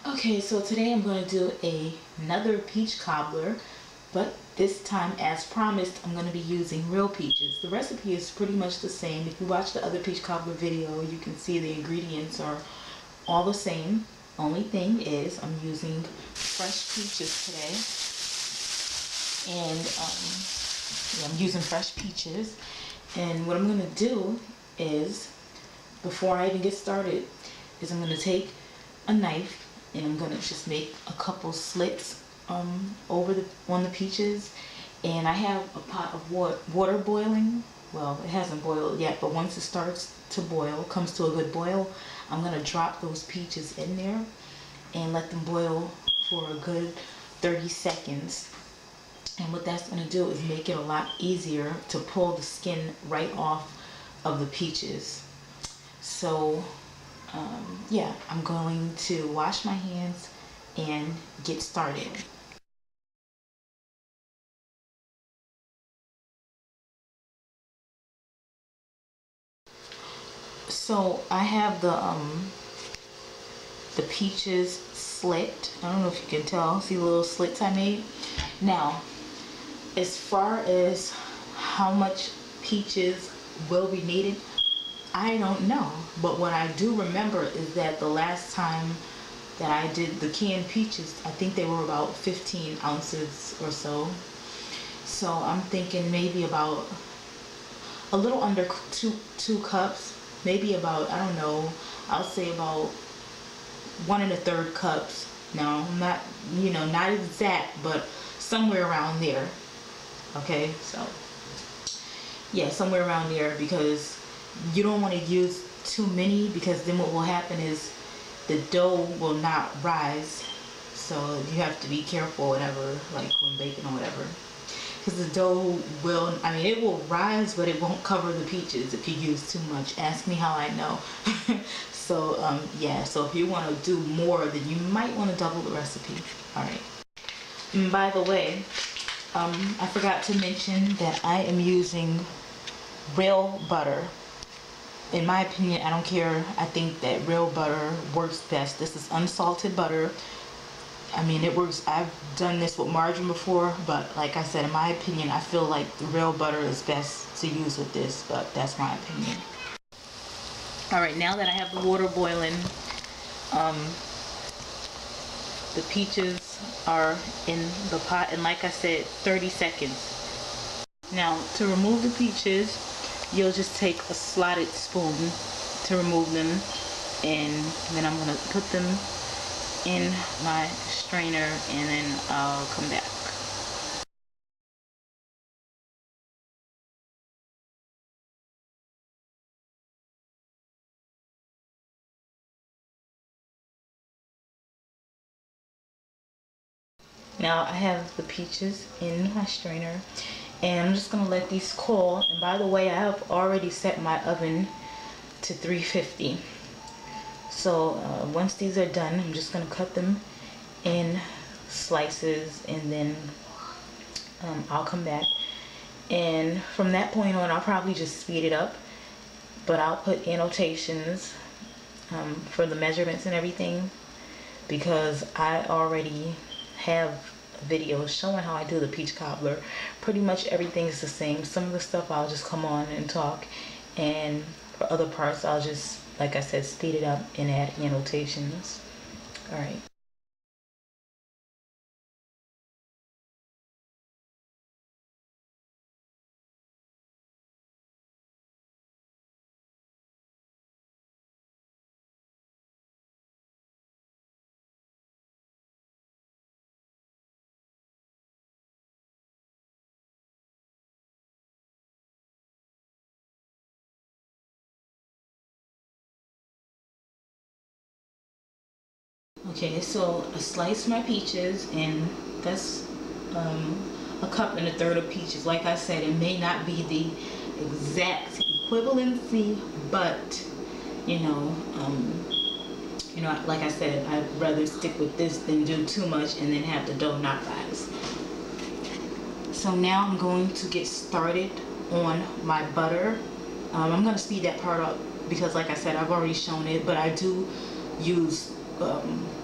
Okay, so today I'm going to do another peach cobbler, but this time, as promised, I'm going to be using real peaches. The recipe is pretty much the same. If you watch the other peach cobbler video, you can see the ingredients are all the same. Only thing is I'm using fresh peaches today, and I'm using fresh peaches. And what I'm going to do is, before I even get started, is I'm going to take a knife and I'm gonna just make a couple slits on the peaches. And I have a pot of water boiling. Well, it hasn't boiled yet, but once it starts to boil, comes to a good boil, I'm gonna drop those peaches in there and let them boil for a good 30 seconds. And what that's gonna do is make it a lot easier to pull the skin right off of the peaches. So yeah, I'm going to wash my hands and get started. So I have the peaches slit. I don't know if you can tell. See the little slits I made? Now, as far as how much peaches will be needed, I don't know, but what I do remember is that the last time that I did the canned peaches, I think they were about 15 ounces or so. So I'm thinking maybe about a little under two cups, maybe about, I don't know, I'll say about 1 1/3 cups. No, not, not exact, but somewhere around there. Okay, so yeah, somewhere around there, because you don't want to use too many, because then what will happen is the dough will not rise. So you have to be careful whenever, like when baking or whatever, because the dough will, it will rise, but it won't cover the peaches if you use too much. Ask me how I know. So yeah, so if you want to do more, then you might want to double the recipe. All right. And by the way, I forgot to mention that I am using real butter. In my opinion, I don't care. I think that real butter works best. This is unsalted butter. It works. I've done this with margarine before, but like I said, in my opinion, I feel like the real butter is best to use with this, but that's my opinion. All right, now that I have the water boiling, the peaches are in the pot, and like I said, 30 seconds. Now, to remove the peaches, you'll just take a slotted spoon to remove them, and then I'm going to put them in my strainer, and then I'll come back. Now I have the peaches in my strainer, and I'm just going to let these cool. And by the way, I have already set my oven to 350. So once these are done, I'm just going to cut them in slices, and then I'll come back. And from that point on, I'll probably just speed it up, but I'll put annotations for the measurements and everything, because I already have videos showing how I do the peach cobbler. Pretty much everything is the same. Some of the stuff I'll just come on and talk, and for other parts I'll just, like I said, speed it up and add annotations. All right. Okay, so I sliced my peaches, and that's 1 1/3 cup of peaches. Like I said, it may not be the exact equivalency, but like I said, I'd rather stick with this than do too much and then have the dough not rise. So now I'm going to get started on my butter. I'm going to speed that part up because, like I said, I've already shown it, but I do use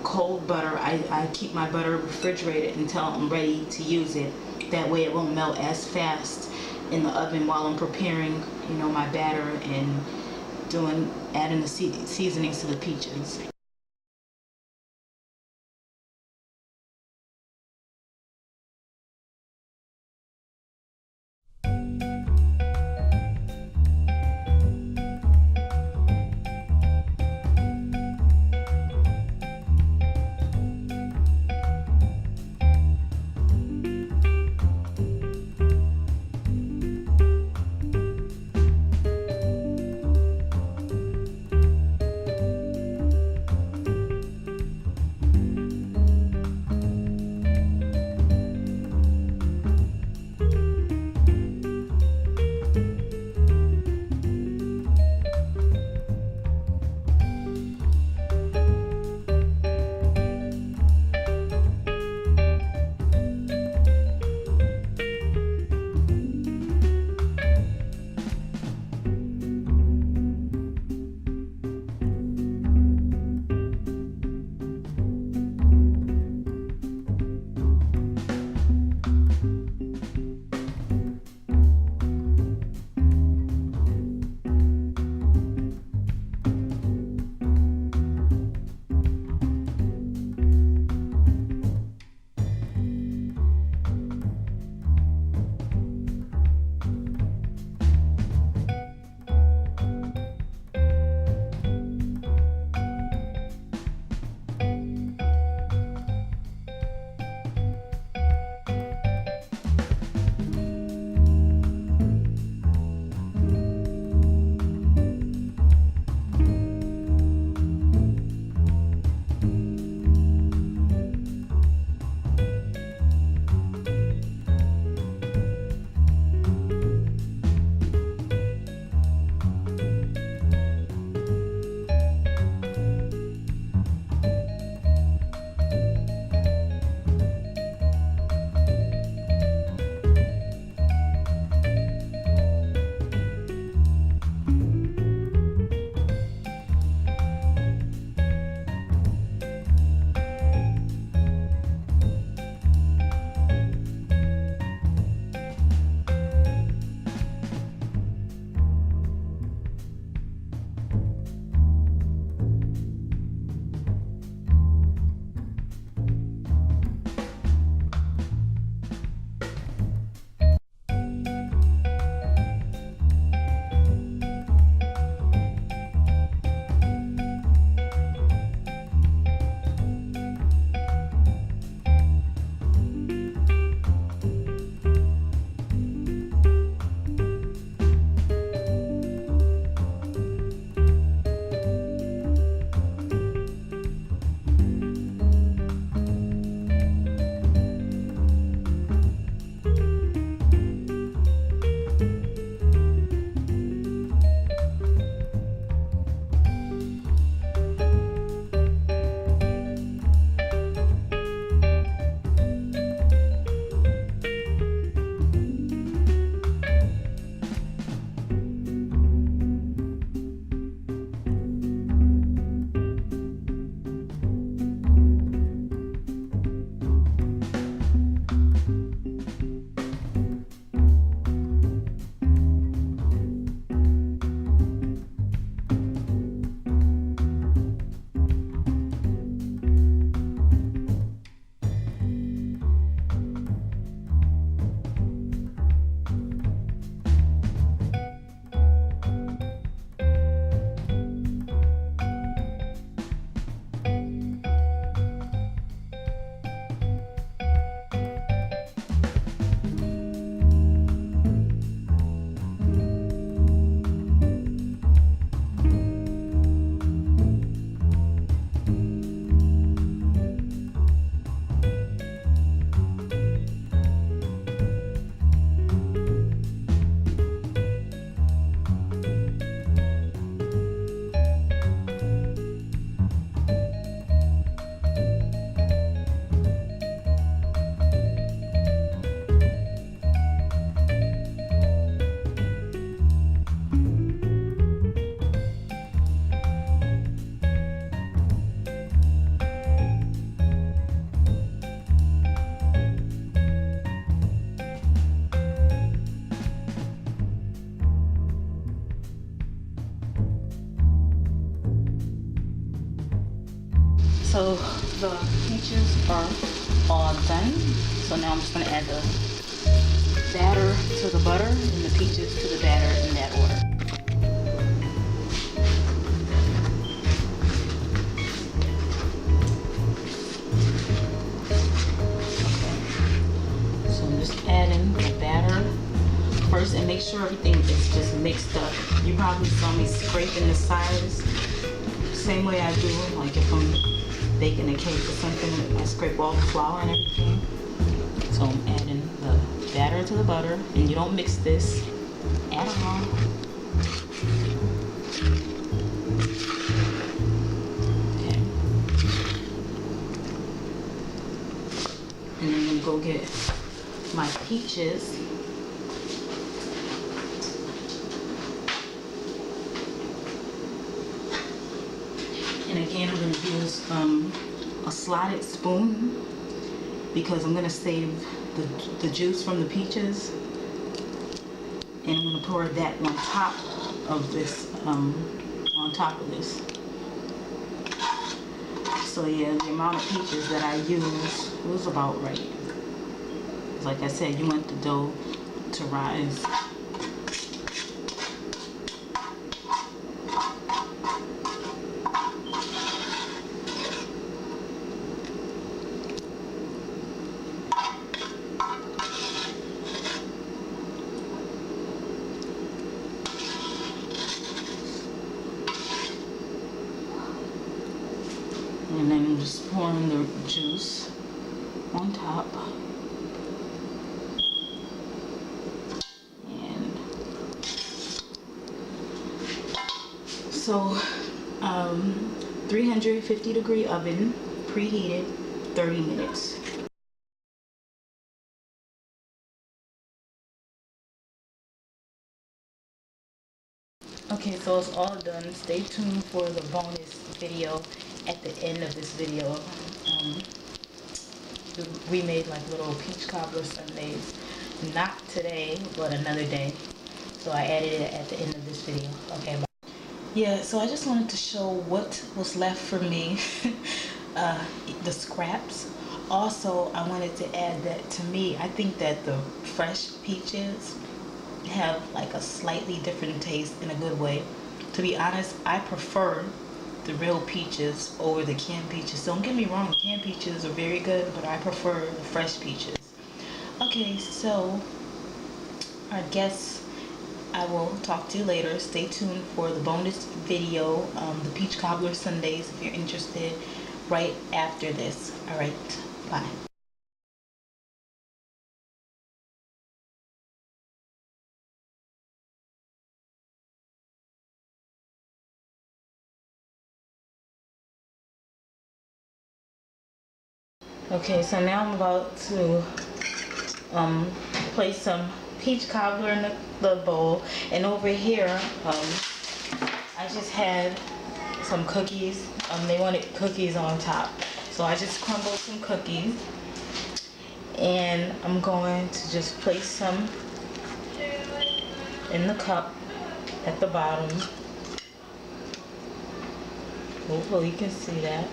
cold butter. I keep my butter refrigerated until I'm ready to use it. That way it won't melt as fast in the oven while I'm preparing, you know, my batter and adding the seasonings to the peaches. So the peaches are all done. So now I'm just gonna add the batter to the butter and the peaches to the batter in that order. Okay. So I'm just adding the batter first and make sure everything is just mixed up. You probably saw me scraping the sides same way I do, like if I'm baking a cake or something, I scrape all the flour and everything. So I'm adding the batter to the butter, and you don't mix this at all. Okay. And then I'm gonna go get my peaches. And again, I'm going to use a slotted spoon because I'm going to save the juice from the peaches, and I'm going to pour that on top of this. So yeah, the amount of peaches that I used was about right. Like I said, you want the dough to rise. And then I'm just pouring the juice on top. And so 350 degree oven, preheated, 30 minutes. Okay, so it's all done. Stay tuned for the bonus video at the end of this video. We made like little peach cobbler sundaes. Not today, but another day. So I added it at the end of this video. Okay, bye. Yeah, so I just wanted to show what was left for me. The scraps. Also, I wanted to add that to me, I think that the fresh peaches have like a slightly different taste in a good way. To be honest, I prefer the real peaches over the canned peaches. Don't get me wrong, canned peaches are very good, but I prefer the fresh peaches. Okay, so I guess I will talk to you later. Stay tuned for the bonus video, the peach cobbler sundaes, if you're interested, right after this. All right, bye. Okay, so now I'm about to place some peach cobbler in the bowl, and over here I just had some cookies. They wanted cookies on top, so I just crumbled some cookies, and I'm going to just place some in the cup at the bottom. Hopefully you can see that.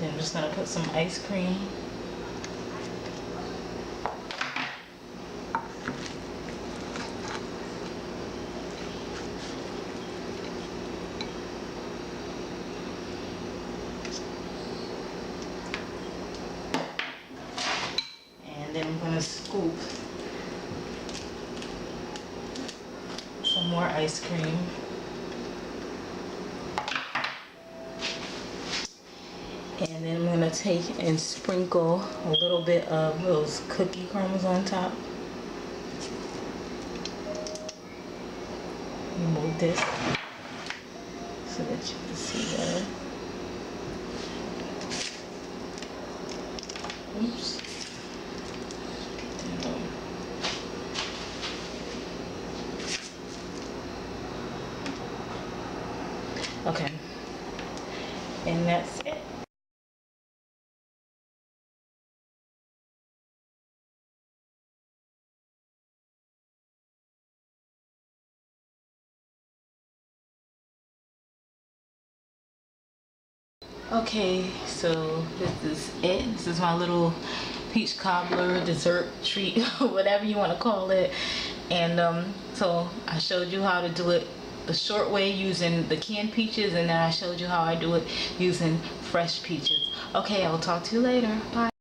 Then I'm just gonna put some ice cream. And then I'm gonna scoop some more ice cream. And then I'm gonna take and sprinkle a little bit of those cookie crumbs on top. Remove this so that you can see better. Oops. Okay. And that's it. Okay, so this is it. This is my little peach cobbler dessert treat, whatever you want to call it. And so I showed you how to do it the short way using the canned peaches, and then I showed you how I do it using fresh peaches. Okay, I'll talk to you later. Bye.